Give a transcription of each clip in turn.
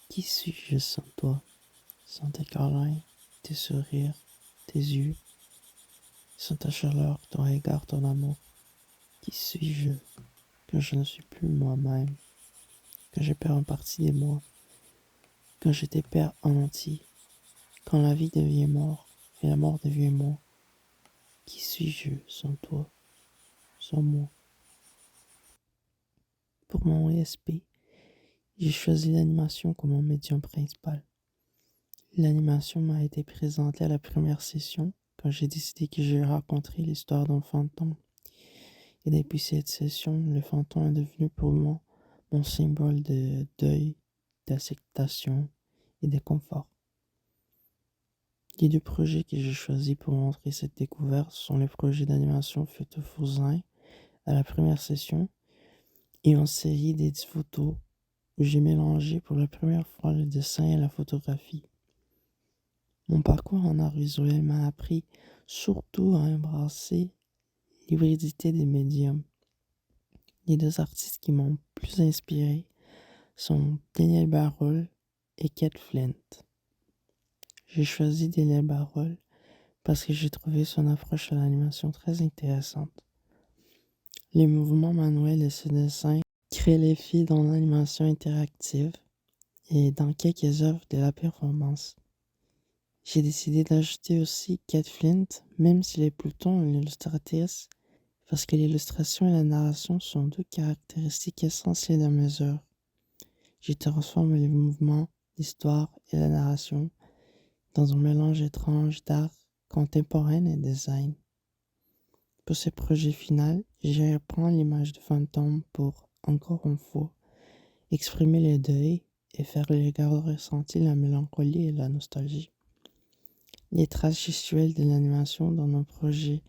Qui suis-je sans toi, sans tes câlins, tes sourires, tes yeux, sans ta chaleur, ton regard, ton amour? Qui suis-je quand je ne suis plus moi-même, quand je perds une partie de moi, quand je te perds en entier, quand la vie devient mort et la mort devient moi? Qui suis-je sans toi, sans moi? Pour mon ESP, j'ai choisi l'animation comme mon médium principal. L'animation m'a été présentée à la première session quand j'ai décidé que je raconterais l'histoire d'un fantôme. Et depuis cette session, le fantôme est devenu pour moi mon symbole de deuil, d'acceptation et de confort. Les deux projets que j'ai choisis pour montrer cette découverte sont les projets d'animation faits au Fusain à la première session et en série des 10 photos où j'ai mélangé pour la première fois le dessin et la photographie. Mon parcours en art visuel m'a appris surtout à embrasser l'hybridité des médiums. Les deux artistes qui m'ont plus inspiré sont Daniel Barol et Kate Flint. J'ai choisi Daniel Barol parce que j'ai trouvé son approche à l'animation très intéressante. Les mouvements manuels de ce dessin créent l'effet dans l'animation interactive et dans quelques œuvres de la performance. J'ai décidé d'ajouter aussi Kate Flint, même s'il est plutôt une illustratrice, parce que l'illustration et la narration sont deux caractéristiques essentielles de mes œuvres. J'y transforme les mouvements, l'histoire et la narration dans un mélange étrange d'art contemporain et design. Pour ce projet final, je reprends l'image de fantôme pour, encore une fois, exprimer le deuil et faire le regard ressentir la mélancolie et la nostalgie. Les traces gestuelles de l'animation dans nos projets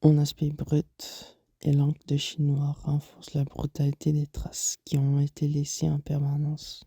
ont un aspect brut et l'encre de chinois renforce la brutalité des traces qui ont été laissées en permanence.